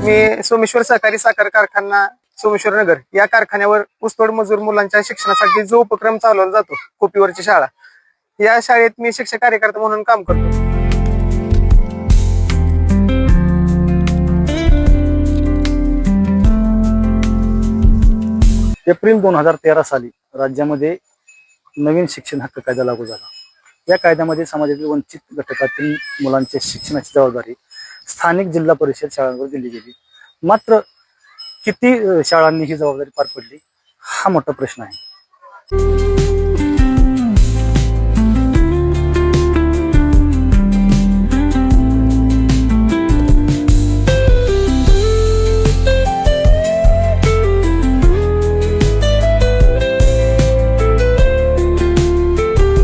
मी सोमेश्वर सहकारी साखर कारखाना सोमेश्वर नगर या कारखान्यावर ऊसतोड मजूर मुलांच्या शिक्षणासाठी जो उपक्रम चालवला जातो कोपीवरची शाळा, या शाळेत मी शिक्षक कार्यकर्ता म्हणून काम करतो. एप्रिल 2013 साली राज्यामध्ये नवीन शिक्षण हक्क कायदा लागू झाला. या कायद्यामध्ये समाजातील वंचित घटकातील मुलांच्या शिक्षणाची जबाबदारी स्थानिक जिल्हा परिषद शाळांवर दिली गेली. मात्र किती शाळांनी ही जबाबदारी पार पडली हा मोठा प्रश्न आहे.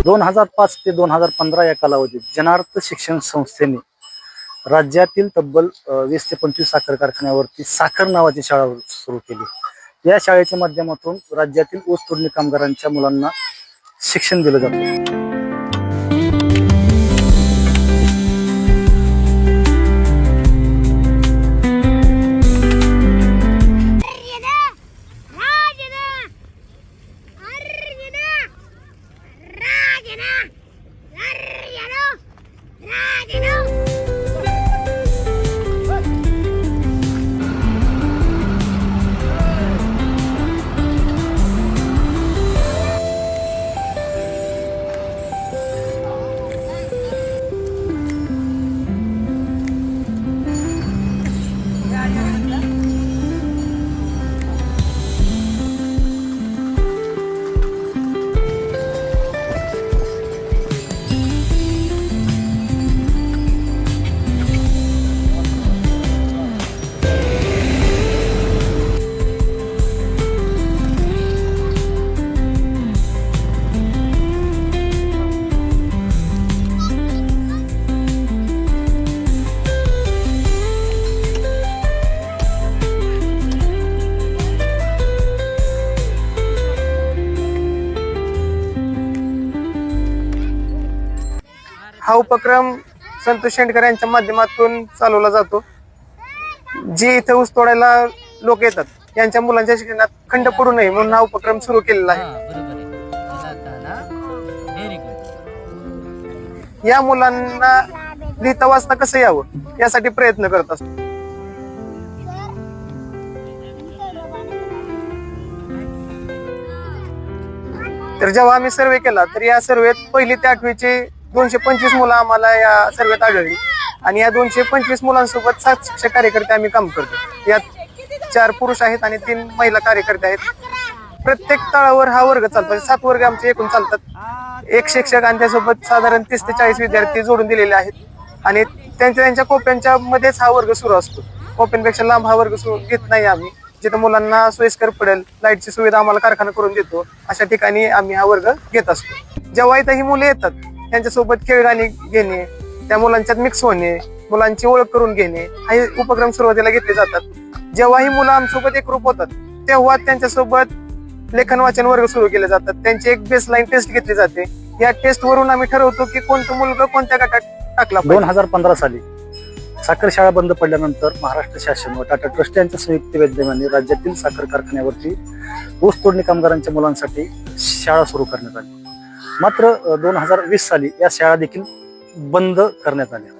दोन 2005 ते 2015 या कालावधीत जनार्थ शिक्षण संस्थेने राज्यातील तब्बल 20 ते 25 साखर कारखान्यावरती साखर नावाची शाळा सुरू केली. या शाळेच्या माध्यमातून राज्यातील ऊस तोडणी कामगारांच्या मुलांना शिक्षण दिलं जातं. हा उपक्रम संतोष शेंडकर यांच्या माध्यमातून चालवला जातो. जे इथे ऊस तोडायला लोक येतात यांच्या मुलांच्या शिक्षणात खंड पडू नये म्हणून हा उपक्रम सुरू केलेला आहे. या मुलांना लिहिता वाचता कसं यावं यासाठी प्रयत्न करत असतो. तर जेव्हा आम्ही सर्वे केला तर या सर्वेत 1ली ते 8वीचे 225 मुलं आम्हाला या सर्वेत आढळली आणि या 225 मुलांसोबत 7 शिक्षक कार्यकर्ते आम्ही काम करतो. यात 4 पुरुष आहेत आणि 3 महिला कार्यकर्ते आहेत. प्रत्येक तळावर हा वर्ग चालतो. 7 वर्ग आमचे एकूण चालतात. एक शिक्षक आणि त्यासोबत साधारण 30 ते 40 विद्यार्थी जोडून दिलेले आहेत आणि त्यांच्या कोप्यांच्या मध्येच हा वर्ग सुरू असतो. कोप्यांपेक्षा लांब हा वर्ग सुरू घेत नाही आम्ही. जिथं मुलांना सोयीस्कर पडेल, लाईटची सुविधा आम्हाला कारखाना करून देतो अशा ठिकाणी आम्ही हा वर्ग घेत असतो. जेव्हा इथं ही मुलं येतात त्यांच्यासोबत खेळगाणी घेणे, त्या मुलांच्यात मिक्स होणे, मुलांची ओळख करून घेणे हे उपक्रम सुरुवातीला घेतले जातात. जेव्हा ही मुलं आमच्यासोबत एकरूप होतात तेव्हा त्यांच्यासोबत लेखन वाचन वर्ग सुरू केले जातात. त्यांची एक बेसलाईन टेस्ट घेतली जाते. या टेस्ट वरून आम्ही ठरवतो की कोणतं मुलगा कोणत्या गटात टाकला. 2015 साली साखर शाळा बंद पडल्यानंतर महाराष्ट्र शासन व टाटा ट्रस्ट यांच्या संयुक्त विद्यमाने राज्यातील साखर कारखान्यावरती ऊस तोडणी कामगारांच्या मुलांसाठी शाळा सुरू करण्यात आली. मात्र 2020 साली या शाळा देखील बंद करण्यात आल्या.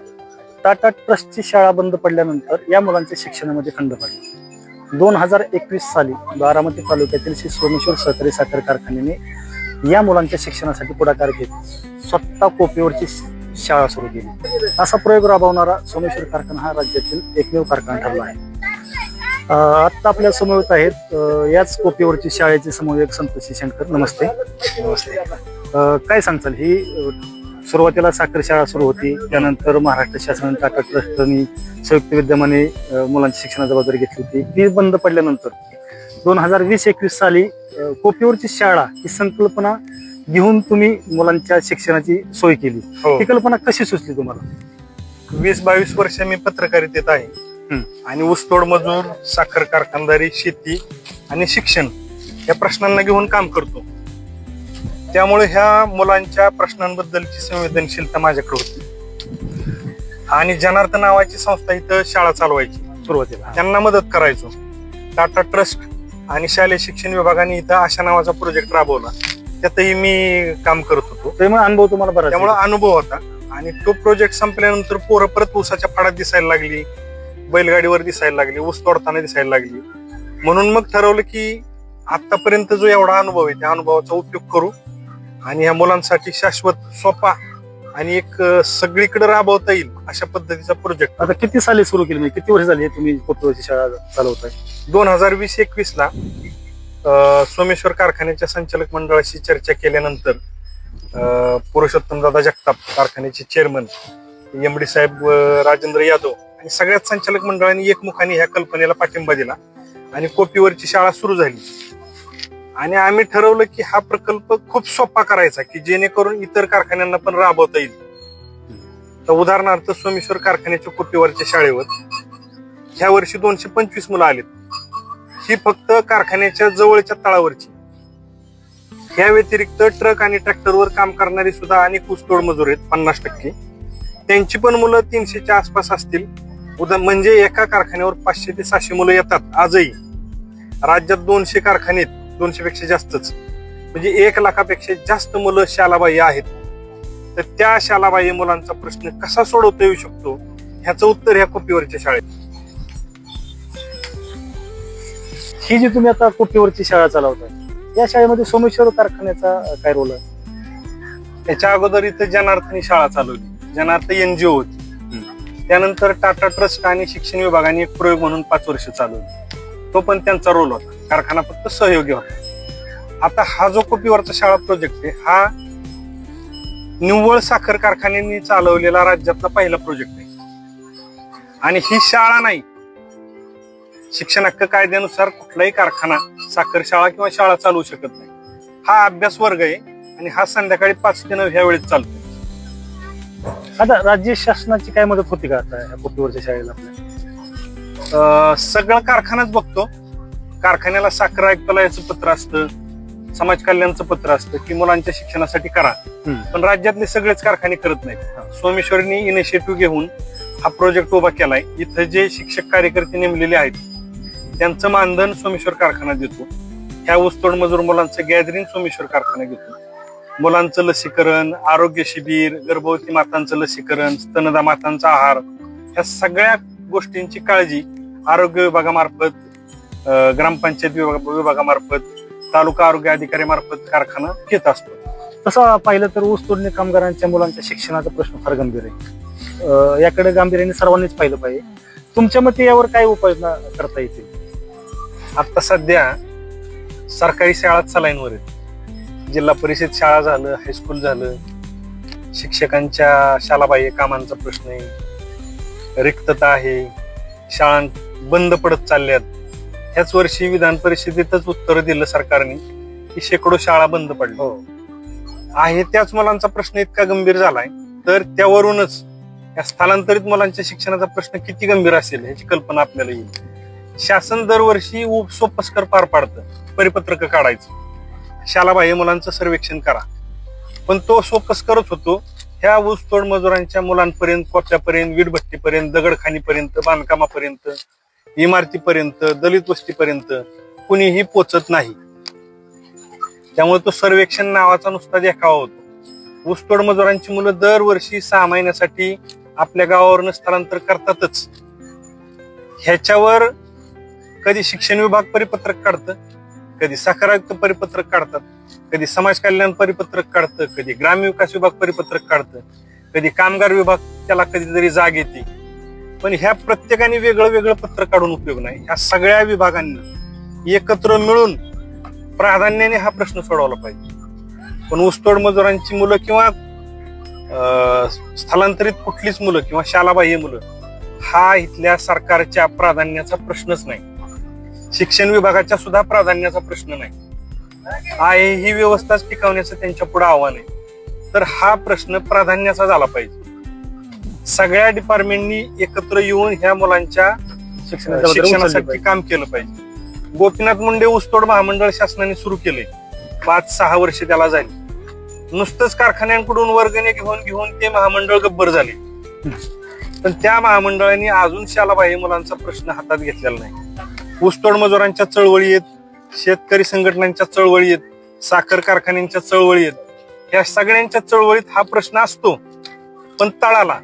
टाटा ट्रस्टची शाळा बंद पडल्यानंतर या मुलांच्या शिक्षणामध्ये खंड पडला. 2021 साली बारामती तालुक्यातील श्री सोमेश्वर सहकारी साखर कारखान्याने या मुलांच्या शिक्षणासाठी पुढाकार घेत स्वतः कोपीवरची शाळा सुरू केली. असा प्रयोग राबवणारा सोमेश्वर कारखाना हा राज्यातील एकमेव कारखाना ठरला आहे. आता आपल्या समवेत आहेत याच कोपीवरची शाळेचे समन्वयक संतोष शेंडकर. नमस्ते. नमस्ते. काय सांगताल, ही सुरुवातीला साखर शाळा सुरू होती, त्यानंतर महाराष्ट्र शासनाने टाटा ट्रस्टनी संयुक्त विद्यमाने मुलांची शिक्षणाची जबाबदारी घेतली होती. ती बंद पडल्यानंतर 2020-21 साली कोपीवरची शाळा ही संकल्पना घेऊन तुम्ही मुलांच्या शिक्षणाची सोय केली. ही कल्पना कशी सुचली तुम्हाला? 20-22 वर्ष मी पत्रकारितेत आहे आणि ऊसतोड मजूर, साखर कारखानदारी, शेती आणि शिक्षण या प्रश्नांना घेऊन काम करतो. त्यामुळे ह्या मुलांच्या प्रश्नांबद्दलची संवेदनशीलता माझ्याकडे होती आणि जनार्थ नावाची संस्था इथं शाळा चालवायची. सुरुवातीला त्यांना मदत करायचो. टाटा ट्रस्ट आणि शालेय शिक्षण विभागाने इथं आशा नावाचा प्रोजेक्ट राबवला, त्यातही मी काम करत होतो. त्यामुळे अनुभव तुम्हाला बराच त्यामुळे अनुभव होता. आणि तो प्रोजेक्ट संपल्यानंतर पोरं परत ऊसाच्या फाडात दिसायला लागली, बैलगाडीवर दिसायला लागली, ऊस तोडताना दिसायला लागली. म्हणून मग ठरवलं की आतापर्यंत जो एवढा अनुभव आहे त्या अनुभवाचा उपयोग करू आणि ह्या मुलांसाठी शाश्वत, सोपा आणि एक सगळीकडे राबवता येईल अशा पद्धतीचा प्रोजेक्ट. आता किती साली सुरू केली, म्हणजे किती वर्ष झाली तुम्ही कोपरवरची शाळा चालवताय? 2020-21 ला सोमेश्वर कारखान्याच्या संचालक मंडळाशी चर्चा केल्यानंतर पुरुषोत्तम दादा जगताप, कारखान्याचे चेअरमन, MD साहेब राजेंद्र यादव आणि सगळ्याच संचालक मंडळांनी एकमुखाने ह्या कल्पनेला पाठिंबा दिला आणि कोपीवरची शाळा सुरू झाली. आणि आम्ही ठरवलं की हा प्रकल्प खूप सोपा करायचा की जेणेकरून इतर कारखान्यांना पण राबवता येईल. तर उदाहरणार्थ सोमेश्वर कारखान्याच्या कोपीवरच्या शाळेवर ह्या वर्षी 225 मुलं आलीत. ही फक्त कारखान्याच्या जवळच्या तळावरची. ह्या व्यतिरिक्त ट्रक आणि ट्रॅक्टरवर काम करणारी सुद्धा अनेक ऊसतोड मजूर आहेत, 50%. त्यांची पण मुलं 300च्या आसपास असतील. म्हणजे एका कारखान्यावर 500 ते 600 मुलं येतात आजही. राज्यात 200 कारखाने आहेत, 200 पेक्षा जास्तच, म्हणजे 1 लाखापेक्षा जास्त मुलं शालाबाह्य आहेत. तर त्या शालाबाह्य मुलांचा प्रश्न कसा सोडवता येऊ शकतो ह्याचं उत्तर ह्या कोपीवरच्या शाळेत. ही जी तुम्ही आता कोपीवरची शाळा चालवताय, या शाळेमध्ये सोमेश्वर कारखान्याचा काय रोल आहे? त्याच्या अगोदर इथं जनार्थनी शाळा चालवली, जनार्थ NGO होती. त्यानंतर टाटा ट्रस्ट आणि शिक्षण विभागाने एक प्रयोग म्हणून 5 वर्ष चालवली. तो पण त्यांचा रोल होता, कारखाना फक्त सहयोगी होता. आता हा जो कोपीवरचा शाळा प्रोजेक्ट आहे हा निव्वळ साखर कारखान्यांनी चालवलेला राज्यातला पहिला प्रोजेक्ट आहे. आणि ही शाळा नाही, शिक्षण हक्क कायद्यानुसार कुठलाही कारखाना साखर शाळा किंवा शाळा चालवू शकत नाही. हा अभ्यास वर्ग आहे आणि हा संध्याकाळी 5 ते 9 ह्या वेळेत चालतो. आता राज्य शासनाची काय मदत होती का आता या कोपीवरच्या शाळेला आपल्या? सगळं कारखानाच बघतो. कारखान्याला साखर आयुक्तालयाचं पत्र असतं, समाज कल्याणचं पत्र असतं की मुलांच्या शिक्षणासाठी करा. पण राज्यातले सगळेच कारखाने करत नाहीत. सोमेश्वरनी इनिशिएटिव्ह घेऊन हा प्रोजेक्ट उभा केलाय. इथं जे शिक्षक कार्यकर्ते नेमलेले आहेत त्यांचं मानधन सोमेश्वर कारखाना देतो. ह्या ऊसतोड मजूर मुलांचं गॅदरिंग सोमेश्वर कारखाना घेतो. मुलांचं लसीकरण, आरोग्य शिबिर, गर्भवती मातांचं लसीकरण, स्तनदा मातांचा आहार, ह्या सगळ्या गोष्टींची काळजी आरोग्य विभागामार्फत, ग्रामपंचायत विभागामार्फत, तालुका आरोग्य अधिकारी मार्फत कारखाना घेत असतो. तसं पाहिलं तर ऊस तोडणी कामगारांच्या मुलांच्या शिक्षणाचा प्रश्न फार गंभीर आहे. याकडे गांभीर्याने सर्वांनीच पाहिलं पाहिजे. तुमच्या मते यावर काय उपाययोजना करता येतील? आता सध्या सरकारी शाळा सलाईनवर आहेत. जिल्हा परिषद शाळा झालं, हायस्कूल झालं, शिक्षकांच्या शालाबाह्य कामांचा प्रश्न आहे, रिक्तता आहे, शाळा बंद पडत चालल्यात. ह्याच वर्षी विधान परिषदेतच उत्तर दिलं सरकारने की शेकडो शाळा बंद पडल्या आहे. त्याच मुलांचा प्रश्न इतका गंभीर झालाय तर त्यावरूनच या स्थलांतरित मुलांच्या शिक्षणाचा प्रश्न किती गंभीर असेल ह्याची कल्पना आपल्याला येईल. शासन दरवर्षी सोपस्कर पार पाडतं, परिपत्रक काढायचं, शालाबाह्य मुलांचं सर्वेक्षण करा. पण तो सोपस्करच होतो ह्या ऊसतोड मजुरांच्या मुलांपर्यंत, कोप्यापर्यंत, वीटभट्टीपर्यंत, दगडखानीपर्यंत, बांधकामापर्यंत, इमारतीपर्यंत, दलित वस्तीपर्यंत कुणीही पोचत नाही. त्यामुळे तो सर्वेक्षण नावाचा नुसता देखावा होतो. ऊसतोड मजुरांची मुलं दरवर्षी 6 महिन्यासाठी आपल्या गावावरून स्थलांतर करतातच. ह्याच्यावर कधी शिक्षण विभाग परिपत्रक काढतं, कधी साखर आयुक्त परिपत्रक काढतात, कधी समाज कल्याण परिपत्रक काढतं, कधी ग्रामविकास विभाग परिपत्रक काढतं, कधी कामगार विभाग त्याला कधीतरी जाग येते. पण ह्या प्रत्येकाने वेगळं वेगळं पत्र काढून उपयोग नाही. ह्या सगळ्या विभागांनी एकत्र मिळून प्राधान्याने हा प्रश्न सोडवला पाहिजे. पण ऊसतोड मजुरांची मुलं किंवा स्थलांतरित कुठलीच मुलं किंवा शालाबाह्य मुलं हा इथल्या सरकारच्या प्राधान्याचा प्रश्नच नाही. शिक्षण विभागाच्या सुद्धा प्राधान्याचा प्रश्न नाही आहे. ही व्यवस्थाच टिकवण्याचं त्यांच्या पुढे आव्हान आहे. तर हा प्रश्न प्राधान्याचा झाला पाहिजे. सगळ्या डिपार्टमेंटनी एकत्र येऊन ह्या मुलांच्या शिक्षणासाठी काम केलं पाहिजे. गोपीनाथ मुंडे ऊसतोड महामंडळ शासनाने सुरू केले, 5-6 वर्ष त्याला झाली. नुसतंच कारखान्यांकडून वर्गणी घेऊन ते महामंडळ गब्बर झाले. पण त्या महामंडळाने अजून शालाबाह्य मुलांचा प्रश्न हातात घेतलेला नाही. ऊसतोड मजुरांच्या चळवळी आहेत, शेतकरी संघटनांच्या चळवळी आहेत, साखर कारखान्यांच्या चळवळी आहेत. या सगळ्यांच्या चळवळीत हा प्रश्न असतो, पण तळाला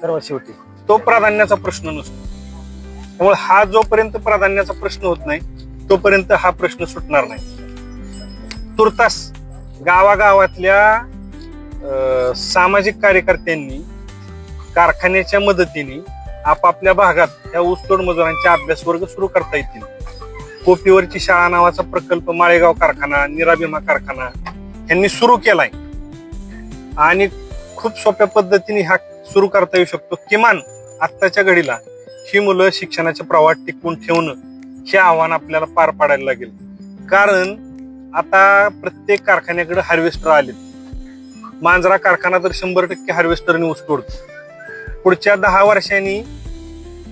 सर्वात शेवटी तो प्राधान्याचा प्रश्न नसतो. त्यामुळे हा जोपर्यंत प्राधान्याचा प्रश्न होत नाही तोपर्यंत हा प्रश्न सुटणार नाही. तुर्तास गावागावातल्या सामाजिक कार्यकर्त्यांनी कारखान्याच्या मदतीने आपापल्या भागात त्या ऊसतोड मजुरांचे अभ्यास वर्ग सुरू करता येतील. कोपीवरची शाळा नावाचा प्रकल्प माळेगाव कारखाना, निराभीमा कारखाना यांनी सुरू केलाय आणि खूप सोप्या पद्धतीने हा सुरू करता येऊ शकतो. किमान आत्ताच्या घडीला ही मुलं शिक्षणाच्या प्रवाहात टिकवून ठेवणं हे आव्हान आपल्याला पार पाडायला लागेल. कारण आता प्रत्येक कारखान्याकडे हार्वेस्टर आलेत. मांजरा कारखाना तर 100% हार्वेस्टरने ऊस तोडतो. पुढच्या 10 वर्षांनी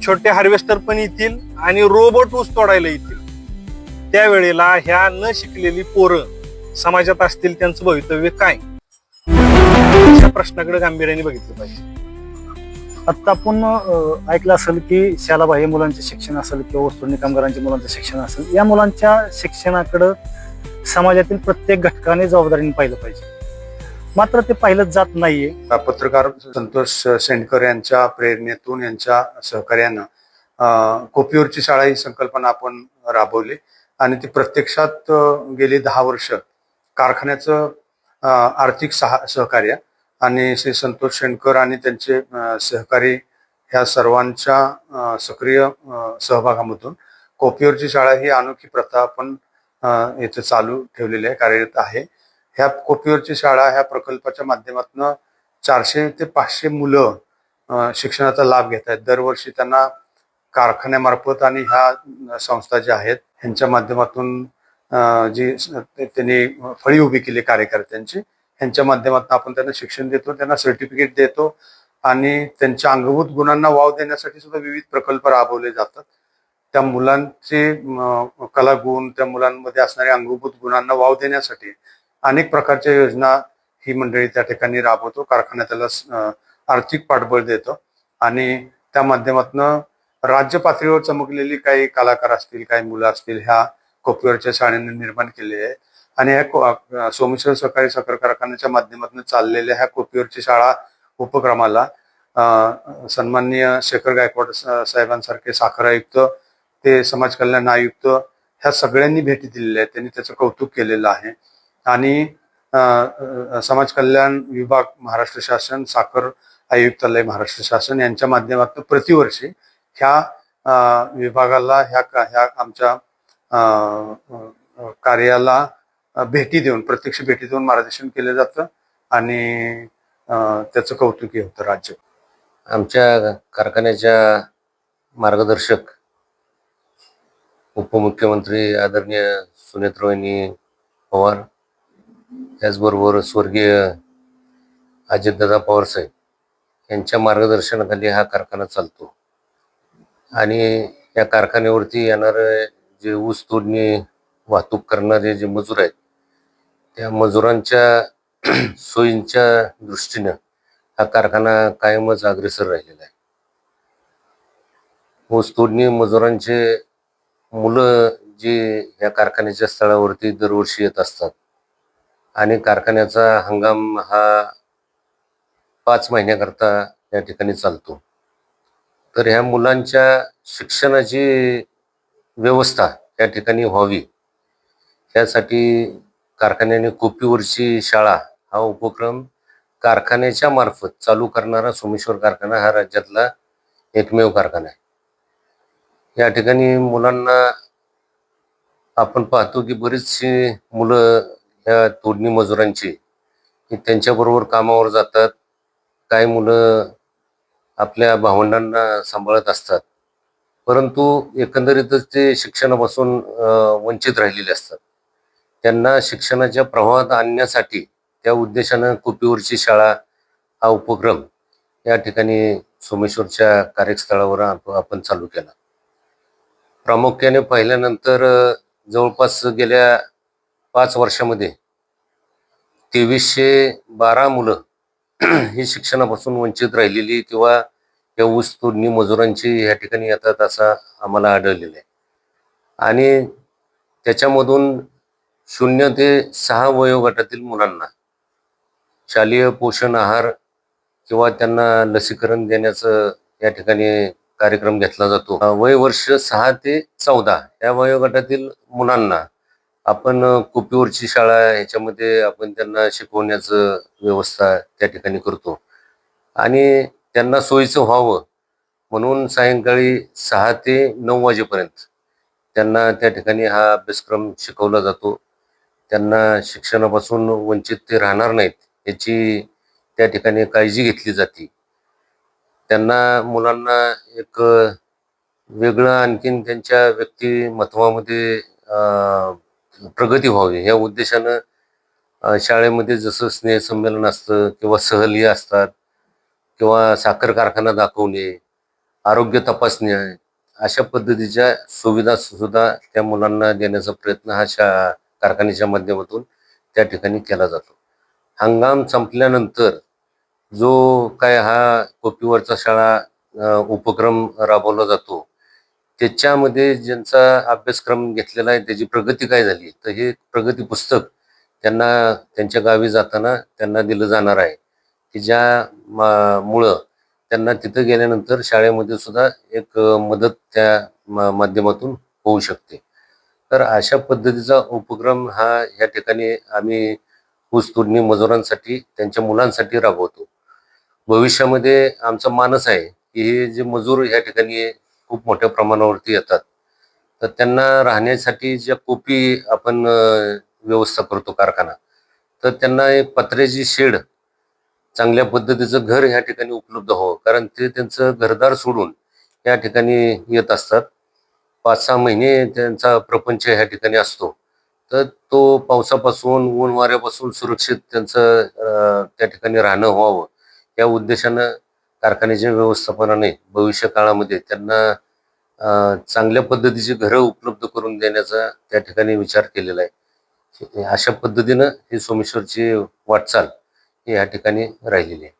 छोटे हार्वेस्टर पण येतील आणि रोबोट ऊस तोडायला येतील. त्यावेळेला ह्या न शिकलेली पोरं समाजात असतील, त्यांचं भवितव्य काय, या प्रश्नाकडे गांभीर्याने बघितलं पाहिजे. आता आपण ऐकलं असेल की शालाबाह्य मुलांचे शिक्षण असेल किंवा ऊसतोडणी कामगारांच्या मुलांचं शिक्षण असेल, या मुलांच्या शिक्षणाकडं समाजातील प्रत्येक घटकाने जबाबदारीने पाहिलं पाहिजे. मात्र ते पाहिलंच जात नाहीये. पत्रकार संतोष शेंडकर यांच्या प्रेरणेतून, यांच्या सहकार्यानं कोपीवरची शाळा ही संकल्पना आपण राबवली आणि ती प्रत्यक्षात गेली 10 वर्ष कारखान्याचं आर्थिक सहकार्य आणि श्री संतोष शेंडकर आणि त्यांचे सहकारी ह्या सर्वांच्या सक्रिय सहभागामधून कोपीवरची शाळा ही अनोखी प्रथा आपण इथे चालू ठेवलेली आहे, कार्यरत आहे. ह्या कोपीवरची शाळा ह्या प्रकल्पाच्या माध्यमातून 400 ते 500 मुलं शिक्षणाचा लाभ घेत आहेत. दरवर्षी त्यांना कारखान्यामार्फत आणि ह्या संस्था ज्या आहेत ह्यांच्या माध्यमातून जी त्यांनी फळी उभी केली कार्यकर्त्यांची, ह्यांच्या माध्यमातून आपण त्यांना शिक्षण देतो, त्यांना सर्टिफिकेट देतो आणि त्यांच्या अंगभूत गुणांना वाव देण्यासाठी सुद्धा विविध प्रकल्प राबवले जातात. त्या मुलांचे कलागुण, त्या मुलांमध्ये असणाऱ्या अंगभूत गुणांना वाव देण्यासाठी अनेक प्रकारच्या योजना ही मंडळी त्या ठिकाणी राबवतो. कारखाना त्याला आर्थिक पाठबळ देतो आणि त्या माध्यमातून राज्य पातळीवर चमकलेली काही कलाकार असतील, काही मुलं असतील, ह्या कोपीवरच्या शाळेने निर्माण केलेली आहे. आणि ह्या सोमेश्वर सहकारी साखर कारखान्याच्या माध्यमातून चाललेल्या ह्या कोपीवरची शाळा उपक्रमाला सन्माननीय शेखर गायकवाड साहेबांसारखे साखर आयुक्त ते समाज कल्याण आयुक्त ह्या सगळ्यांनी भेटी दिलेल्या आहेत. त्यांनी त्याचं कौतुक केलेलं आहे आणि समाज कल्याण विभाग महाराष्ट्र शासन, साखर आयुक्तालय महाराष्ट्र शासन यांच्या माध्यमातून प्रतिवर्षी ह्या विभागाला ह्या आमच्या कार्याला भेटी देऊन, प्रत्यक्ष भेटी देऊन मार्गदर्शन केलं जातं आणि त्याचं कौतुकही होतं राज्य. आमच्या कारखान्याच्या मार्गदर्शक उपमुख्यमंत्री आदरणीय सुनेत्रवहिनी पवार, त्याचबरोबर स्वर्गीय अजितदादा पवार साहेब यांच्या मार्गदर्शनाखाली हा कारखाना चालतो आणि या कारखान्यावरती येणारे जे ऊस तोडणी वाहतूक करणारे जे मजूर आहेत त्या मजुरांच्या सोयींच्या दृष्टीनं हा कारखाना कायमच अग्रेसर राहिलेला आहे. ऊस तोडणी मजुरांचे मुलं जे या कारखान्याच्या स्थळावरती दरवर्षी येत असतात आणि कारखान्याचा हंगाम हा 5 महिन्याकरता या ठिकाणी चालतो. तर ह्या मुलांच्या शिक्षणाची व्यवस्था या ठिकाणी व्हावी यासाठी कारखान्याने कोपीवरची शाळा हा उपक्रम कारखान्याच्या मार्फत चालू करणारा सोमेश्वर कारखाना हा राज्यातला एकमेव कारखाना आहे. या ठिकाणी मुलांना आपण पाहतो की बरीचशी मुलं ह्या तोडणी मजुरांची त्यांच्याबरोबर कामावर जातात. काही मुलं आपल्या भावंडांना सांभाळत असतात, परंतु एकंदरीतच ते शिक्षणापासून वंचित राहिलेले असतात. त्यांना शिक्षणाच्या प्रवाहात आणण्यासाठी त्या उद्देशानं कोपीवरची शाळा हा उपक्रम या ठिकाणी सोमेश्वरच्या कार्यस्थळावर आपण चालू केला. प्रामुख्याने पाहिल्यानंतर जवळपास गेल्या 5 वर्षामध्ये 2312 मुलं ही शिक्षणापासून वंचित राहिलेली किंवा या ऊस तोडणी मजुरांची या ठिकाणी येतात असं आम्हाला आढळलेलं आहे. आणि त्याच्यामधून 0 ते 6 वयोगटातील मुलांना शालेय पोषण आहार किंवा त्यांना लसीकरण देण्याचं या ठिकाणी कार्यक्रम घेतला जातो. वय वर्ष 6 ते 14 या वयोगटातील मुलांना आपण कुपीवरची शाळा ह्याच्यामध्ये आपण त्यांना शिकवण्याचं व्यवस्था त्या ठिकाणी करतो. आणि त्यांना सोयीचं व्हावं म्हणून सायंकाळी 6 ते 9 वाजेपर्यंत त्यांना त्या ठिकाणी हा अभ्यासक्रम शिकवला जातो. त्यांना शिक्षणापासून वंचित ते राहणार नाहीत याची त्या ठिकाणी काळजी घेतली जाते. त्यांना मुलांना एक वेगळं आणखीन त्यांच्या व्यक्तिमत्वामध्ये प्रगती व्हावी या उद्देशानं शाळेमध्ये जसं स्नेहसंमेलन असतं किंवा सहली असतात किंवा साखर कारखाना दाखवणे, आरोग्य तपासण्या अशा पद्धतीच्या सुविधा सुद्धा त्या मुलांना देण्याचा प्रयत्न हा कारखान्याच्या माध्यमातून त्या ठिकाणी केला जातो. हंगाम संपल्यानंतर जो काय हा कोपीवरचा शाळा उपक्रम राबवला जातो त्याच्यामध्ये ज्यांचा अभ्यासक्रम घेतलेला आहे त्याची प्रगती काय झाली तर हे प्रगती पुस्तक त्यांना त्यांच्या गावी जाताना त्यांना दिलं जाणार आहे की मुळं त्यांना तिथं गेल्यानंतर शाळेमध्ये सुद्धा एक मदत त्या माध्यमातून होऊ शकते. तर अशा पद्धतीचा उपक्रम हा या ठिकाणी आम्ही ऊस तोडणी मजुरांसाठी त्यांच्या मुलांसाठी राबवतो. भविष्यामध्ये आमचा मानस आहे की हे जे मजूर या ठिकाणी खूप मोठ्या प्रमाणावरती येतात तर त्यांना राहण्यासाठी ज्या कोपी आपण व्यवस्था करतो कारखाना तर त्यांना एक पत्र्याची शेड चांगल्या पद्धतीचं घर ह्या ठिकाणी उपलब्ध व्हावं, कारण ते त्यांचं घरदार सोडून या ठिकाणी येत असतात. 5-6 महिने त्यांचा प्रपंच ह्या ठिकाणी असतो तर तो पावसापासून ऊन वाऱ्यापासून सुरक्षित त्यांचं त्या ठिकाणी राहणं व्हावं या उद्देशानं कारखान्याच्या व्यवस्थापनाने भविष्य काळामध्ये त्यांना चांगल्या पद्धतीची घरं उपलब्ध करून देण्याचा त्या ठिकाणी विचार केलेला आहे. अशा पद्धतीनं ही सोमेश्वरची वाटचाल ही या ठिकाणी राहिलेली आहे.